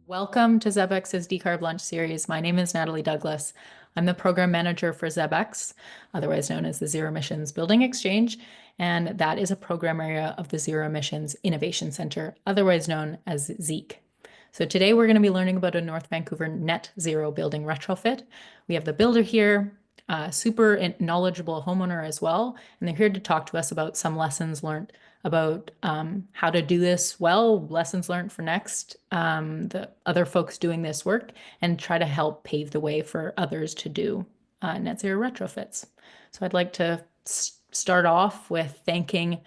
Welcome to ZEBx's Decarb Lunch Series. My name is Natalie Douglas. I'm the program manager for ZEBx, otherwise known as the Zero Emissions Building Exchange, and that is a program area of the Zero Emissions Innovation Center, otherwise known as ZEEC. So today we're going to be learning about a North Vancouver net zero building retrofit. We have the builder here, super knowledgeable homeowner as well, and they're here to talk to us about some lessons learned about how to do this well, lessons learned for next, the other folks doing this work, and try to help pave the way for others to do net zero retrofits. So I'd like to start off with thanking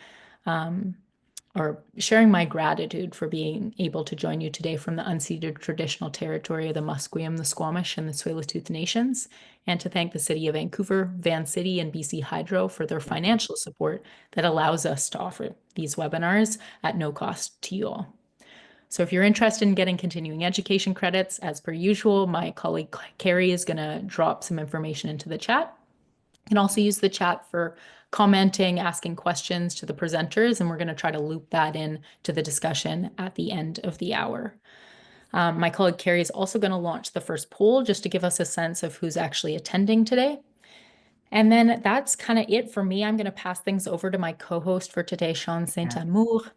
or sharing my gratitude for being able to join you today from the unceded traditional territory of the Musqueam, the Squamish, and the Tsleil-Waututh Nations, and to thank the City of Vancouver, Van City, and BC Hydro for their financial support that allows us to offer these webinars at no cost to you all. So if you're interested in getting continuing education credits, as per usual, my colleague Carrie is going to drop some information into the chat. You can also use the chat for commenting, asking questions to the presenters, and we're going to try to loop that in to the discussion at the end of the hour. My colleague Carrie is also going to launch the first poll just to give us a sense of who's actually attending today. And then that's kind of it for me. I'm going to pass things over to my co-host for today, Sean Saint-Amour,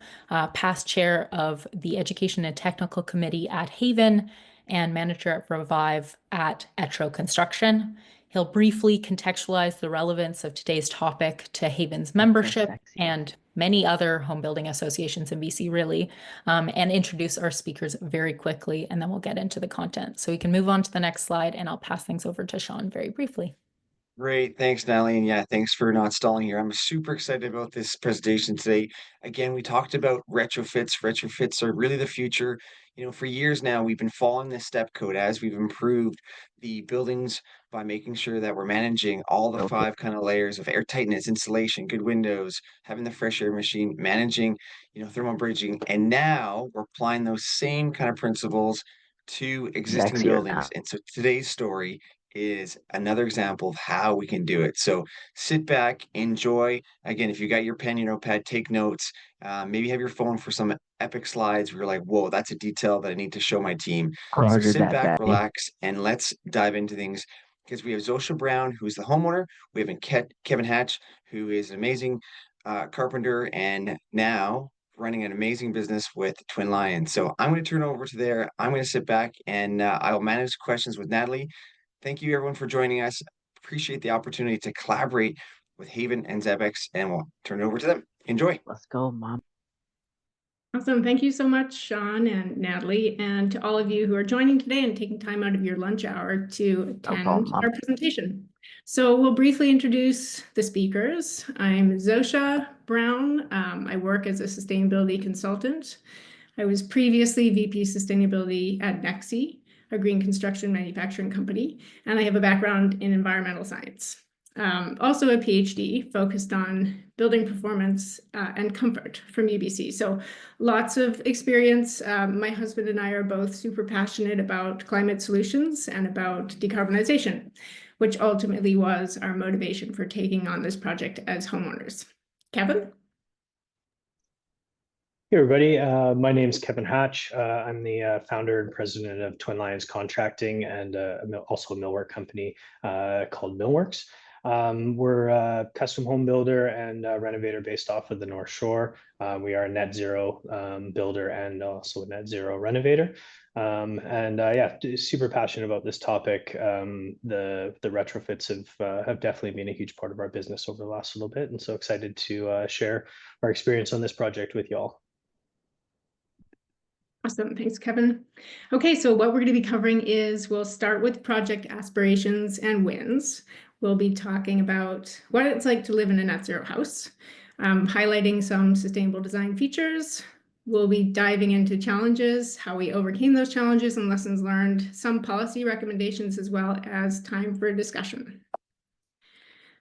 past chair of the Education and Technical Committee at HAVAN and manager at Revive at Etro Construction. He'll briefly contextualize the relevance of today's topic to HAVAN's membership and many other home building associations in BC, really, and introduce our speakers very quickly, and then we'll get into the content. So we can move on to the next slide, and I'll pass things over to Sean very briefly. Great. Thanks, Natalie. And yeah, thanks for not stalling here. I'm super excited about this presentation today. Again, we talked about retrofits. Retrofits are really the future. For years now, we've been following this step code as we've improved the buildings by making sure that we're managing all the five kind of layers of air tightness, insulation, good windows, having the fresh air machine, managing, thermal bridging. And now we're applying those same kind of principles to existing buildings. And so today's story is another example of how we can do it. So sit back, enjoy. Again, if you got your pen, your notepad, take notes. Maybe have your phone for some epic slides where you're like, whoa, that's a detail that I need to show my team. So sit back, relax, and let's dive into things. Because we have Zosha Brown, who's the homeowner. We have Kevin Hatch, who is an amazing carpenter and now running an amazing business with Twin Lions. So I'm going to turn over to there. I'm going to sit back and I'll manage questions with Natalie. Thank you, everyone, for joining us. Appreciate the opportunity to collaborate with HAVAN and ZEBx, and we'll turn it over to them. Enjoy. Let's go, Mom. Awesome. Thank you so much, Sean and Natalie, and to all of you who are joining today and taking time out of your lunch hour to attend our presentation. So we'll briefly introduce the speakers. I'm Zosha Brown. I work as a sustainability consultant. I was previously VP Sustainability at Nexi, a green construction manufacturing company, and I have a background in environmental science. Also a PhD focused on building performance and comfort from UBC. So lots of experience. My husband and I are both super passionate about climate solutions and about decarbonization, which ultimately was our motivation for taking on this project as homeowners. Kevin? Hey everybody, my name is Kevin Hatch. I'm the founder and president of Twin Lions Contracting and also a millwork company called Millworks. We're a custom home builder and renovator based off of the North Shore. We are a net zero builder and also a net zero renovator. Yeah, super passionate about this topic. The retrofits have definitely been a huge part of our business over the last little bit, and so excited to share our experience on this project with y'all. Awesome. Thanks, Kevin. Okay, so what we're going to be covering is we'll start with project aspirations and wins. We'll be talking about what it's like to live in a net zero house, highlighting some sustainable design features. We'll be diving into challenges, how we overcame those challenges and lessons learned, some policy recommendations, as well as time for a discussion.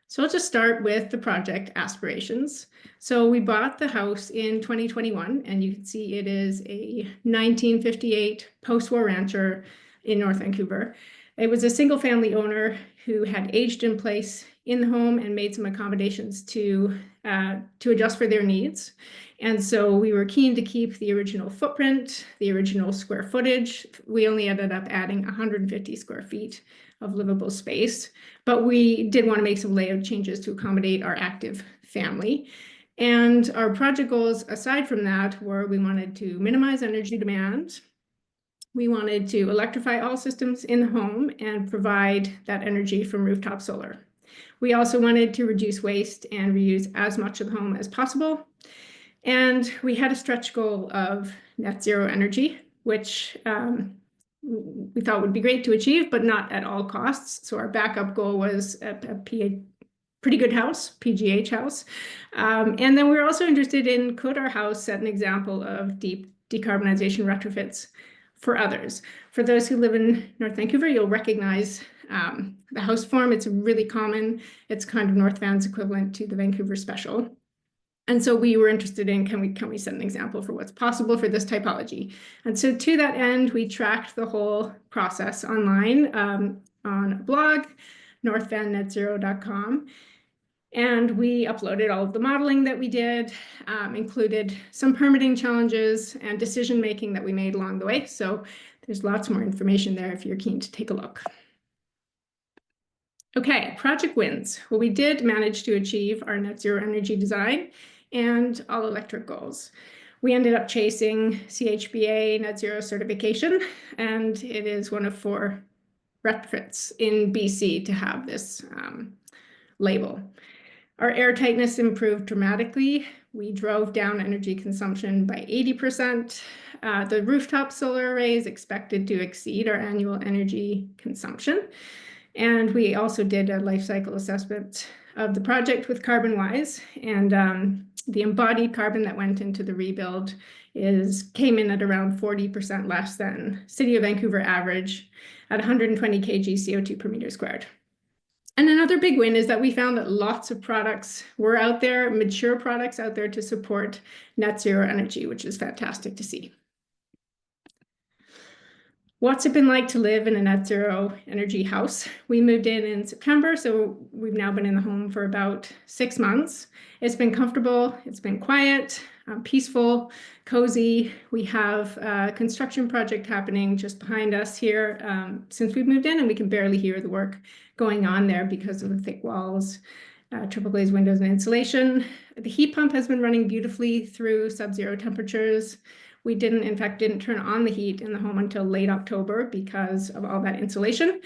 So I'll just start with the project aspirations. So we bought the house in 2021, and you can see it is a 1958 post-war rancher in North Vancouver. It was a single family owner who had aged in place in the home and made some accommodations to to adjust for their needs. And so we were keen to keep the original footprint, the original square footage. We only ended up adding 150 square feet of livable space, but we did want to make some layout changes to accommodate our active family. And our project goals, aside from that, were we wanted to minimize energy demand. We wanted to electrify all systems in the home and provide that energy from rooftop solar. We also wanted to reduce waste and reuse as much of the home as possible. And we had a stretch goal of net zero energy, which we thought would be great to achieve, but not at all costs. So our backup goal was a pretty good house, PGH house. And then we were also interested in, could our house set an example of deep decarbonization retrofits for others? For those who live in North Vancouver, you'll recognize the house form. It's really common. It's kind of North Van's equivalent to the Vancouver Special. And so we were interested in, can we set an example for what's possible for this typology? And so to that end, we tracked the whole process online on a blog, northvannetzero.com. And we uploaded all of the modeling that we did, included some permitting challenges and decision-making that we made along the way. So there's lots more information there if you're keen to take a look. Okay, project wins. Well, we did manage to achieve our net zero energy design and all electric goals. We ended up chasing CHBA net zero certification, and it is one of 4 retrofits in BC to have this label. Our air tightness improved dramatically. We drove down energy consumption by 80%. The rooftop solar array is expected to exceed our annual energy consumption. And we also did a life cycle assessment of the project with CarbonWise, and the embodied carbon that went into the rebuild came in at around 40% less than City of Vancouver average at 120 kg CO2 per meter squared. And another big win is that we found that lots of products were out there, mature products out there to support net zero energy, which is fantastic to see. What's it been like to live in a net zero energy house? We moved in September, so we've now been in the home for about 6 months. It's been comfortable, it's been quiet, peaceful, cozy. We have a construction project happening just behind us here since we've moved in, and we can barely hear the work going on there because of the thick walls, triple glazed windows and insulation. The heat pump has been running beautifully through sub-zero temperatures. We in fact, didn't turn on the heat in the home until late October because of all that insulation.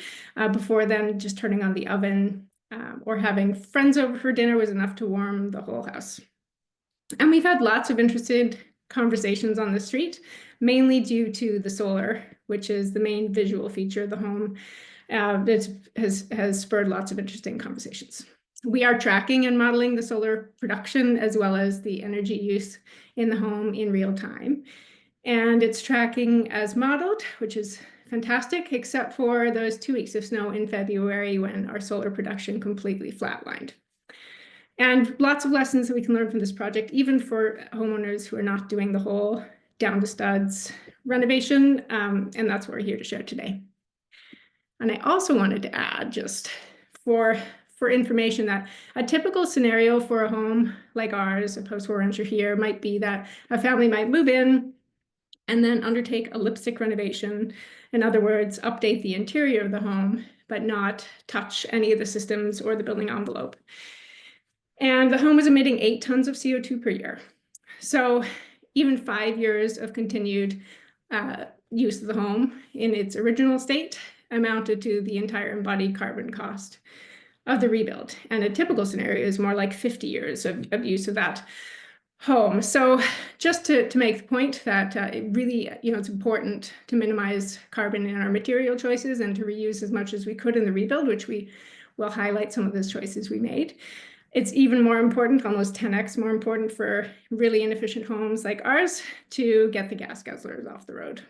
Before then, just turning on the oven or having friends over for dinner was enough to warm the whole house. And we've had lots of interested conversations on the street, mainly due to the solar, which is the main visual feature of the home. That has spurred lots of interesting conversations. We are tracking and modeling the solar production as well as the energy use in the home in real time. And it's tracking as modeled, which is fantastic, except for those 2 weeks of snow in February when our solar production completely flatlined. And lots of lessons that we can learn from this project, even for homeowners who are not doing the whole down to studs renovation. And that's what we're here to share today. And I also wanted to add, just for information, that a typical scenario for a home like ours, a post-war renter here, might be that a family might move in and then undertake a lipstick renovation. In other words, update the interior of the home, but not touch any of the systems or the building envelope. And the home was emitting 8 tons of CO2 per year. So even 5 years of continued use of the home in its original state amounted to the entire embodied carbon cost of the rebuild. And a typical scenario is more like 50 years of use of that home. So just to make the point that it really, it's important to minimize carbon in our material choices and to reuse as much as we could in the rebuild, which we will highlight some of those choices we made. It's even more important, almost 10x more important, for really inefficient homes like ours to get the gas guzzlers off the road.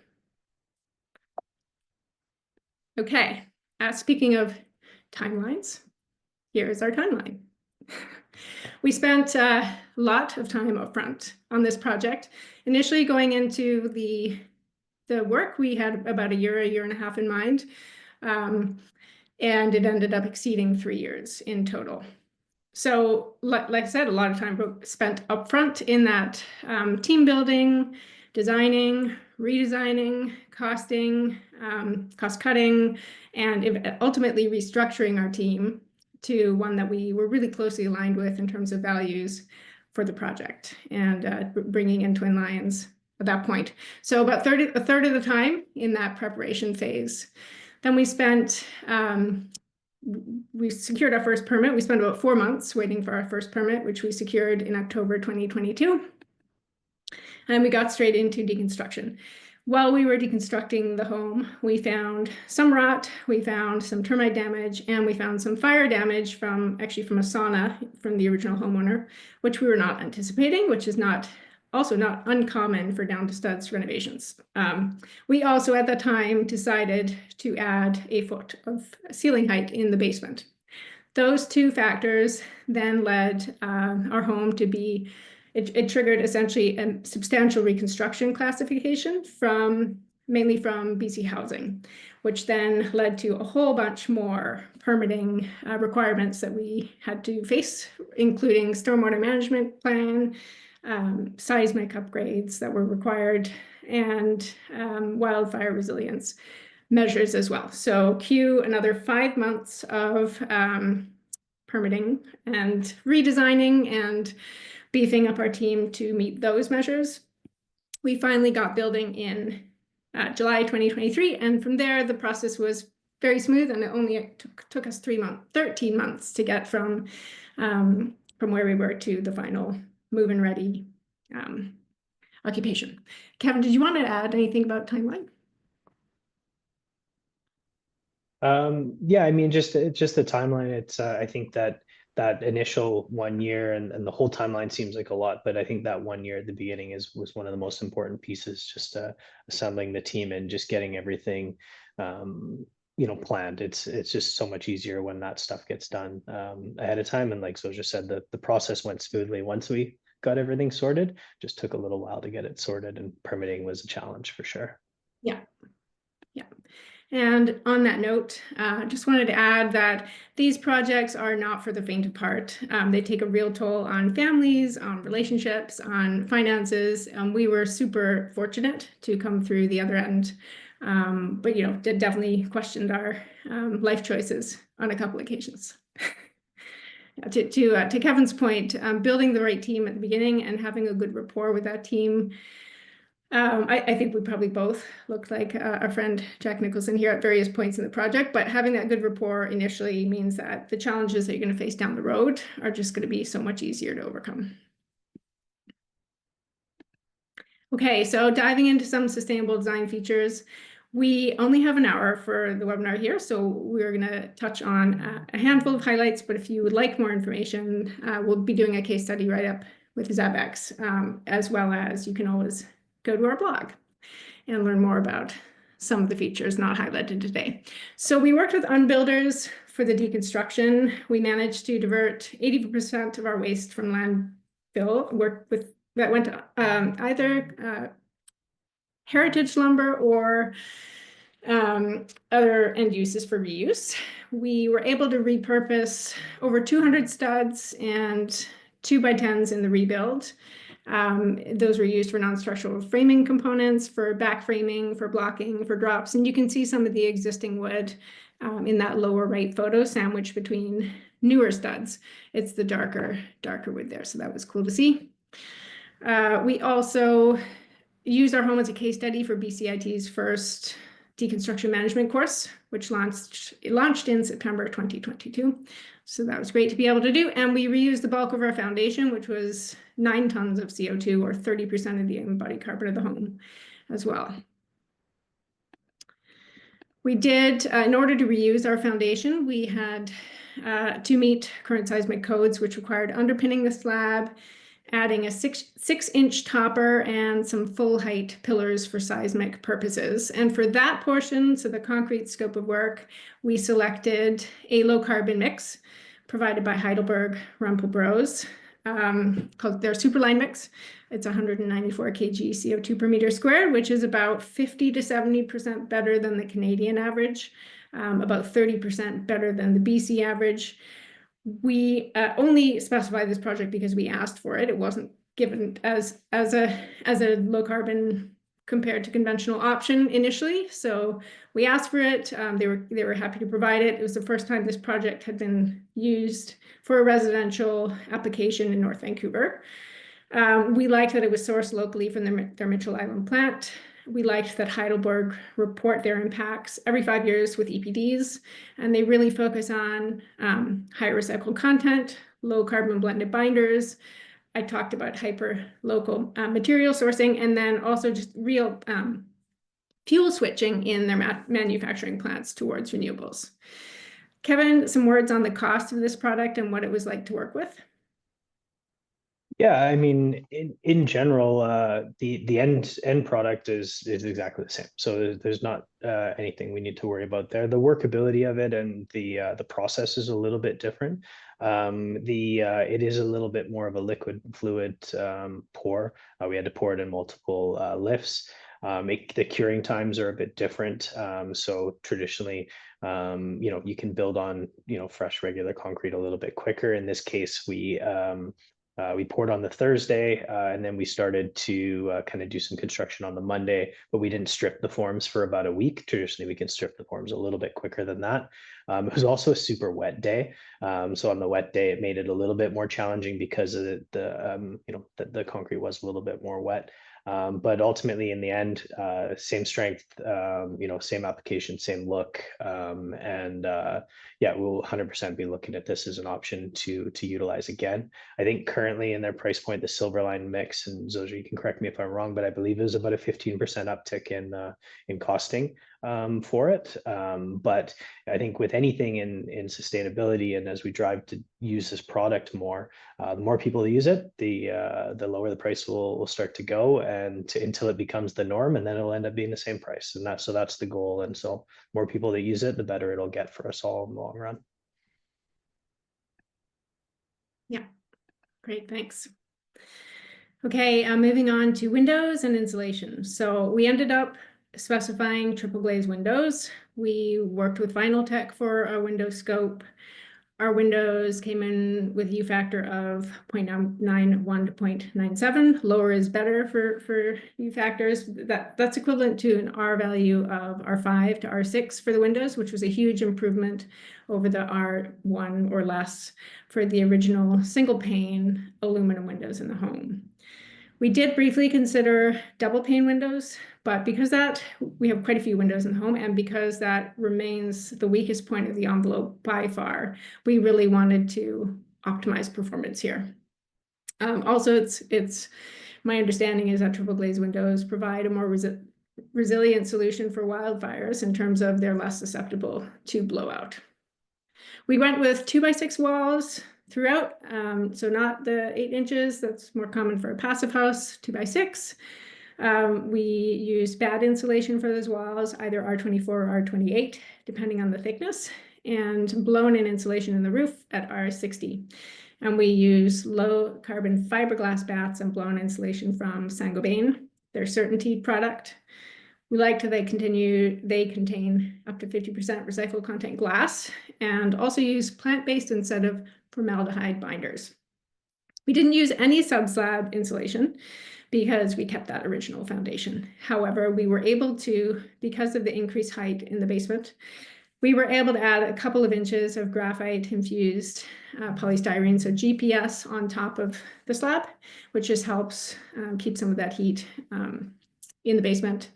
Okay, speaking of timelines, here is our timeline. We spent a lot of time up front on this project. Initially going into the work, we had about a year and a half in mind, and it ended up exceeding 3 years in total. So like I said, a lot of time spent upfront in that team building, designing, redesigning, costing, cost cutting, and ultimately restructuring our team to one that we were really closely aligned with in terms of values for the project, and bringing in Twin Lions at that point. So about a third of the time in that preparation phase. Then we spent we secured our first permit. We spent about 4 months waiting for our first permit, which we secured in October 2022. And we got straight into deconstruction. While we were deconstructing the home, we found some rot, we found some termite damage, and we found some fire damage from a sauna from the original homeowner, which we were not anticipating, which is also not uncommon for down to studs renovations. We also at the time decided to add a foot of ceiling height in the basement. Those two factors then led our home to be, it triggered essentially a substantial reconstruction classification mainly from BC Housing, which then led to a whole bunch more permitting requirements that we had to face, including stormwater management plan, seismic upgrades that were required, and wildfire resilience measures as well. So cue another 5 months of permitting and redesigning and beefing up our team to meet those measures. We finally got building in July 2023, and from there the process was very smooth, and it only took us 13 months to get from where we were to the final move-in ready occupation. Kevin, did you want to add anything about timeline? Yeah, I mean, just the timeline. It's I think that initial 1 year and the whole timeline seems like a lot, but I think that 1 year at the beginning was one of the most important pieces, just assembling the team and just getting everything planned. It's just so much easier when that stuff gets done ahead of time. And like Soja said, the process went smoothly once we got everything sorted. Just took a little while to get it sorted, and permitting was a challenge for sure. Yeah. And on that note, just wanted to add that these projects are not for the faint of heart. They take a real toll on families, on relationships, on finances. We were super fortunate to come through the other end, but definitely questioned our life choices on a couple occasions. To Kevin's point, building the right team at the beginning and having a good rapport with that team. I think we probably both looked like our friend Jack Nicholson here at various points in the project, but having that good rapport initially means that the challenges that you're going to face down the road are just going to be so much easier to overcome. Okay, so diving into some sustainable design features. We only have an hour for the webinar here, so we're going to touch on a handful of highlights, but if you would like more information, we'll be doing a case study write-up with ZEBx, as well as you can always go to our blog and learn more about some of the features not highlighted today. So we worked with unbuilders for the deconstruction. We managed to divert 80% of our waste from landfill, that went to either heritage lumber or other end uses for reuse. We were able to repurpose over 200 studs and 2x10s in the rebuild. Those were used for non-structural framing components, for back framing, for blocking, for drops. And you can see some of the existing wood in that lower right photo sandwiched between newer studs. It's the darker wood there. So that was cool to see. We also used our home as a case study for BCIT's first deconstruction management course, which launched in September 2022. So that was great to be able to do. And we reused the bulk of our foundation, which was 9 tons of CO2, or 30% of the embodied carbon of the home as well. We did, in order to reuse our foundation, we had to meet current seismic codes, which required underpinning the slab, adding a 6-inch topper and some full height pillars for seismic purposes. And for that portion, so the concrete scope of work, we selected a low carbon mix provided by Heidelberg Rumpel Bros, called their Superline mix. It's 194 kg CO2 per meter squared, which is about 50 to 70% better than the Canadian average, about 30% better than the BC average. We only specified this project because we asked for it. It wasn't given as a low carbon compared to conventional option initially. So we asked for it. They were happy to provide it. It was the first time this project had been used for a residential application in North Vancouver. We liked that it was sourced locally from their Mitchell Island plant. We liked that Heidelberg report their impacts every 5 years with EPDs, and they really focus on higher recycled content, low carbon blended binders. I talked about hyper local material sourcing, and then also just real fuel switching in their manufacturing plants towards renewables. Kevin, some words on the cost of this product and what it was like to work with? Yeah, I mean, in general, the end product is exactly the same. So there's not anything we need to worry about there. The workability of it and the process is a little bit different. It is a little bit more of a liquid fluid pour. We had to pour it in multiple lifts. The curing times are a bit different. So traditionally, you can build on fresh regular concrete a little bit quicker. In this case, we poured on the Thursday, and then we started to kind of do some construction on the Monday, but we didn't strip the forms for about a week. Traditionally, we can strip the forms a little bit quicker than that. It was also a super wet day. So on the wet day, it made it a little bit more challenging because of the concrete was a little bit more wet. But ultimately, in the end, same strength, same application, same look, and yeah, we'll 100% be looking at this as an option to utilize again. I think currently in their price point, the Silverline mix, and Zoja, you can correct me if I'm wrong, but I believe it was about a 15% uptick in costing for it. But I think with anything in sustainability, and as we drive to use this product more, the more people use it, the lower the price will start to go, and until it becomes the norm, and then it'll end up being the same price. And that's the goal. And so more people that use it, the better it'll get for us all in the long run. Yeah, great, thanks. Okay, moving on to windows and insulation. So we ended up specifying triple glaze windows. We worked with Vinyltech for our window scope. Our windows came in with U factor of 0.91 to 0.97. Lower is better for U factors. That's equivalent to an R value of R5 to R6 for the windows, which was a huge improvement over the R1 or less for the original single pane aluminum windows in the home. We did briefly consider double pane windows, but because we have quite a few windows in the home, and because that remains the weakest point of the envelope by far, we really wanted to optimize performance here. Also, it's my understanding is that triple glaze windows provide a more resilient solution for wildfires in terms of they're less susceptible to blowout. We went with 2x6 walls throughout, so not the 8 inches, that's more common for a passive house, 2x6. We used bad insulation for those walls, either R24 or R28, depending on the thickness, and blown-in insulation in the roof at R60. And we use low carbon fiberglass bats and blown insulation from Saint-Gobain, their Certainty product. We liked that they contain up to 50% recycled content glass, and also use plant-based instead of formaldehyde binders. We didn't use any sub-slab insulation because we kept that original foundation. However, we were able to, because of the increased height in the basement, we were able to add a couple of inches of graphite-infused polystyrene, so GPS, on top of the slab, which just helps keep some of that heat in the basement,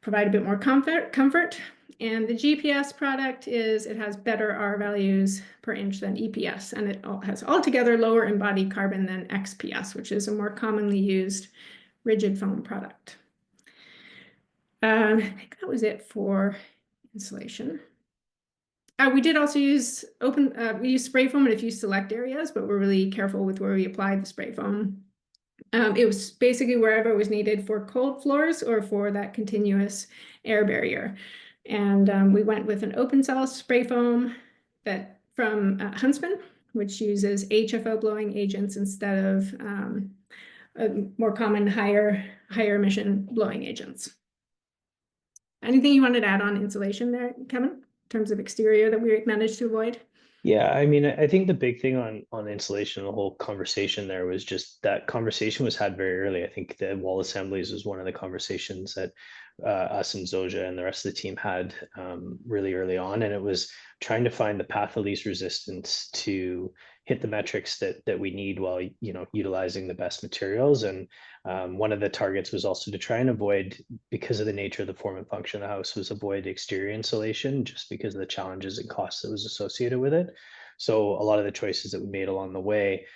provide a bit more comfort. And the GPS product it has better R values per inch than EPS, and it has altogether lower embodied carbon than XPS, which is a more commonly used rigid foam product. I think that was it for insulation. We did also use we used spray foam in a few select areas, but we're really careful with where we applied the spray foam. It was basically wherever it was needed for cold floors or for that continuous air barrier. And we went with an open cell spray foam from Huntsman, which uses HFO blowing agents instead of more common higher emission blowing agents. Anything you wanted to add on insulation there, Kevin, in terms of exterior that we managed to avoid? Yeah, I mean, I think the big thing on insulation, the whole conversation there was just that conversation was had very early. I think the wall assemblies was one of the conversations that us and Zoja and the rest of the team had really early on, and it was trying to find the path of least resistance to hit the metrics that we need while utilizing the best materials. And one of the targets was also to try and avoid, because of the nature of the form and function of the house, was avoid exterior insulation just because of the challenges and costs that was associated with it. So a lot of the choices that we made along the way,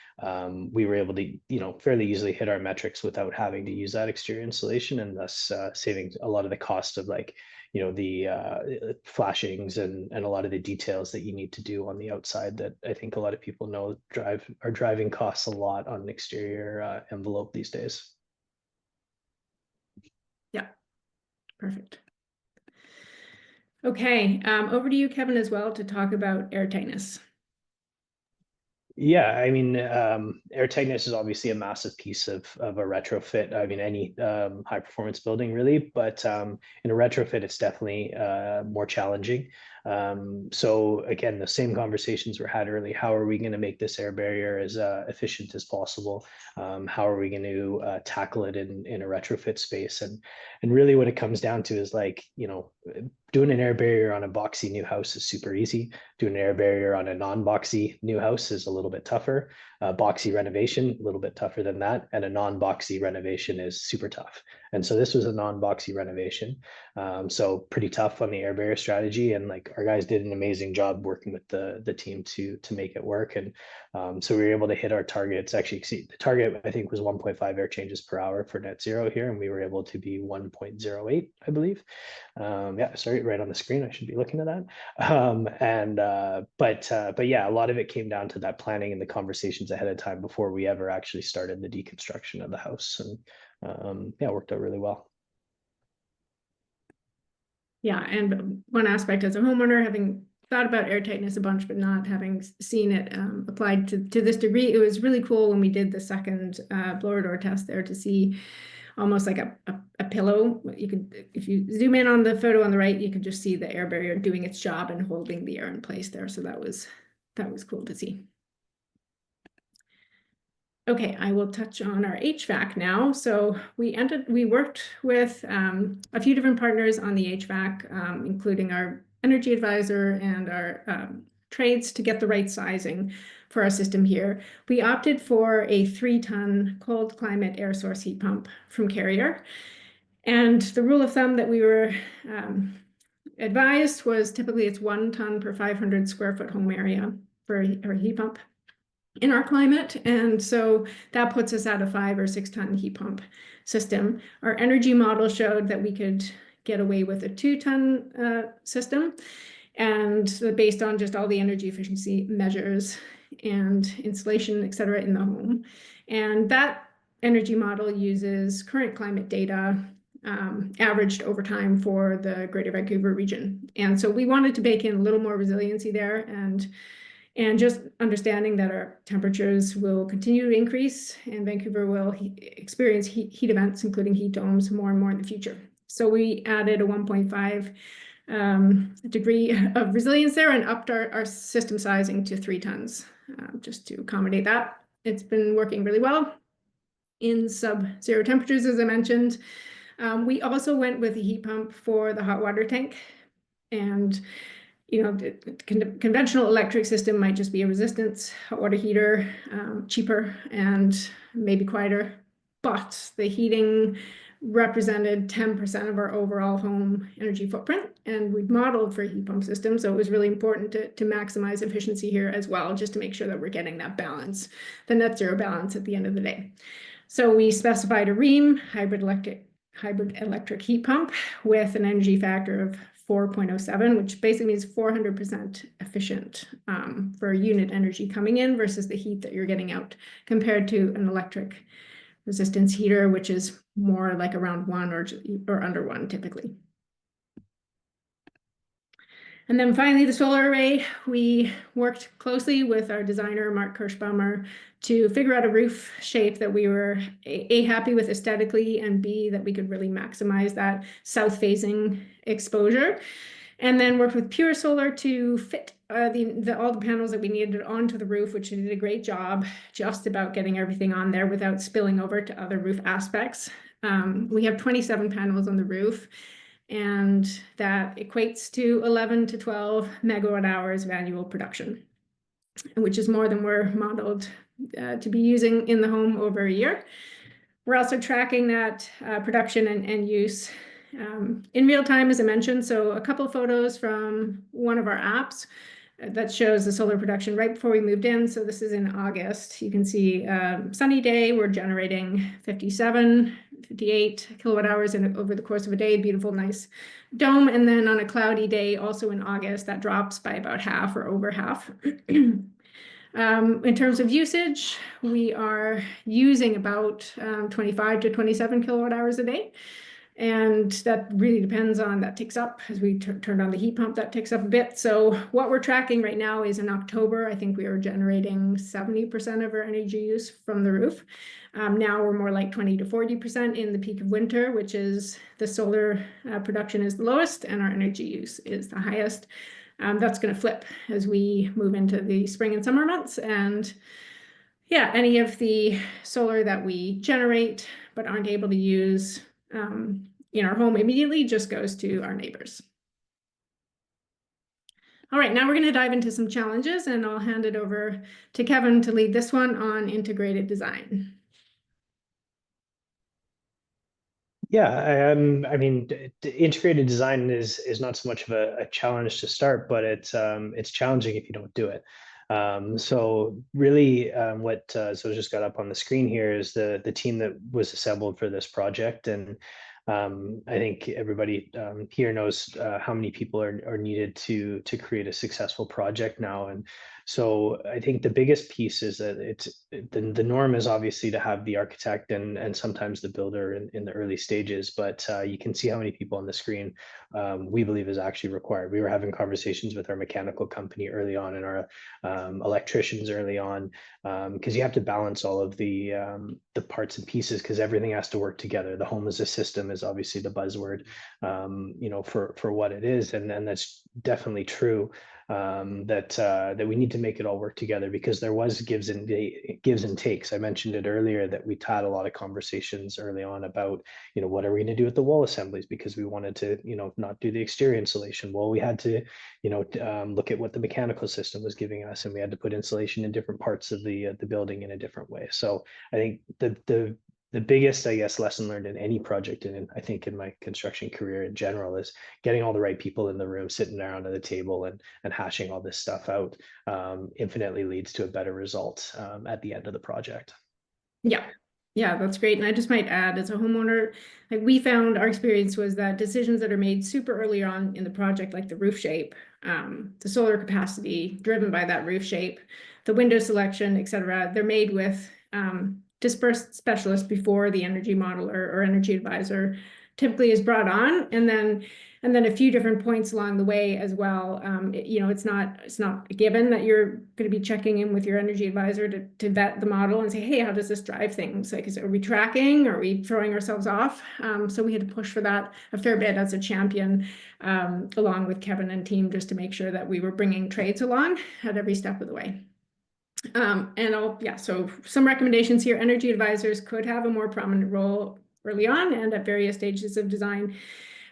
we were able to, fairly easily hit our metrics without having to use that exterior insulation, and thus saving a lot of the cost of the flashings and a lot of the details that you need to do on the outside that I think a lot of people know are driving costs a lot on an exterior envelope these days. Yeah, perfect. Okay, over to you, Kevin, as well, to talk about air tightness. Yeah, I mean, air tightness is obviously a massive piece of a retrofit. I mean, any high performance building really, but in a retrofit, it's definitely more challenging. So again, the same conversations were had early. How are we going to make this air barrier as efficient as possible? How are we going to tackle it in a retrofit space? And really what it comes down to is doing an air barrier on a boxy new house is super easy. Doing an air barrier on a non-boxy new house is a little bit tougher. Boxy renovation, a little bit tougher than that. And a non-boxy renovation is super tough. And so this was a non-boxy renovation. So pretty tough on the air barrier strategy. And our guys did an amazing job working with the team to make it work. And so we were able to hit our targets, actually exceed the target, I think was 1.5 air changes per hour for net zero here. And we were able to be 1.08, I believe. Yeah, sorry, right on the screen. I should be looking at that. But yeah, a lot of it came down to that planning and the conversations ahead of time before we ever actually started the deconstruction of the house. And yeah, it worked out really well. Yeah, and one aspect as a homeowner, having thought about air tightness a bunch, but not having seen it applied to this degree, it was really cool when we did the second blower door test there to see almost like a pillow. You could, if you zoom in on the photo on the right, you could just see the air barrier doing its job and holding the air in place there. So that was cool to see. Okay, I will touch on our HVAC now. So we worked with a few different partners on the HVAC, including our energy advisor and our trades to get the right sizing for our system here. We opted for a 3-ton cold climate air source heat pump from Carrier. And the rule of thumb that we were advised was typically it's 1 ton per 500 square foot home area for a heat pump in our climate. And so that puts us at a 5 or 6 ton heat pump system. Our energy model showed that we could get away with a 2-ton system, and based on just all the energy efficiency measures and insulation, et cetera, in the home. And that energy model uses current climate data averaged over time for the Greater Vancouver region. And so we wanted to bake in a little more resiliency there, and just understanding that our temperatures will continue to increase and Vancouver will experience heat events, including heat domes, more and more in the future. So we added a 1.5 degree of resilience there and upped our system sizing to 3 tons just to accommodate that. It's been working really well in sub-zero temperatures, as I mentioned. We also went with a heat pump for the hot water tank, and the conventional electric system might just be a resistance hot water heater, cheaper and maybe quieter, but the heating represented 10% of our overall home energy footprint, and we'd modeled for a heat pump system, so it was really important to maximize efficiency here as well, just to make sure that we're getting that balance, the net zero balance at the end of the day. So we specified a REAM, hybrid electric heat pump, with an energy factor of 4.07, which basically means 400% efficient for unit energy coming in versus the heat that you're getting out, compared to an electric resistance heater, which is more like around 1 or under 1 typically. And then finally, the solar array. We worked closely with our designer, Mark Kirschbaumer, to figure out a roof shape that we were A, happy with aesthetically, and B, that we could really maximize that south-facing exposure. And then worked with Pure Solar to fit all the panels that we needed onto the roof, which they did a great job just about getting everything on there without spilling over to other roof aspects. We have 27 panels on the roof, and that equates to 11 to 12 megawatt hours of annual production, which is more than we're modeled to be using in the home over a year. We're also tracking that production and use in real time, as I mentioned. So a couple of photos from one of our apps that shows the solar production right before we moved in. So this is in August. You can see sunny day, we're generating 57, 58 kilowatt hours over the course of a day, beautiful, nice dome. And then on a cloudy day, also in August, that drops by about half or over half. In terms of usage, we are using about 25 to 27 kilowatt hours a day. And that really depends on, that ticks up as we turn on the heat pump, that ticks up a bit. So what we're tracking right now is in October, I think we are generating 70% of our energy use from the roof. Now we're more like 20 to 40% in the peak of winter, which is the solar production is the lowest and our energy use is the highest. That's going to flip as we move into the spring and summer months. And yeah, any of the solar that we generate but aren't able to use in our home immediately just goes to our neighbors. All right, now we're going to dive into some challenges, and I'll hand it over to Kevin to lead this one on integrated design. Yeah, I mean, integrated design is not so much of a challenge to start, but it's challenging if you don't do it. So really, what so just got up on the screen here is the team that was assembled for this project, and I think everybody here knows how many people are needed to create a successful project now. And so I think the biggest piece is that the norm is obviously to have the architect and sometimes the builder in the early stages, but you can see how many people on the screen we believe is actually required. We were having conversations with our mechanical company early on and our electricians early on, because you have to balance all of the parts and pieces, because everything has to work together. The home as a system is obviously the buzzword, for what it is, and that's definitely true. That we need to make it all work together, because there was gives and takes. I mentioned it earlier that we had a lot of conversations early on about, what are we going to do with the wall assemblies, because we wanted to, not do the exterior insulation. Well, we had to, look at what the mechanical system was giving us, and we had to put insulation in different parts of the building in a different way. So I think the biggest, I guess, lesson learned in any project, and I think in my construction career in general, is getting all the right people in the room, sitting around at the table and hashing all this stuff out infinitely leads to a better result at the end of the project. Yeah, that's great. And I just might add, as a homeowner, like we found, our experience was that decisions that are made super early on in the project, like the roof shape, the solar capacity driven by that roof shape, the window selection, et cetera, they're made with dispersed specialists before the energy modeler or energy advisor typically is brought on, and then a few different points along the way as well. It's not a given that you're going to be checking in with your energy advisor to vet the model and say, hey, how does this drive things? Like, are we tracking? Are we throwing ourselves off? So we had to push for that a fair bit as a champion, along with Kevin and team, just to make sure that we were bringing trades along at every step of the way. So some recommendations here. Energy advisors could have a more prominent role early on and at various stages of design.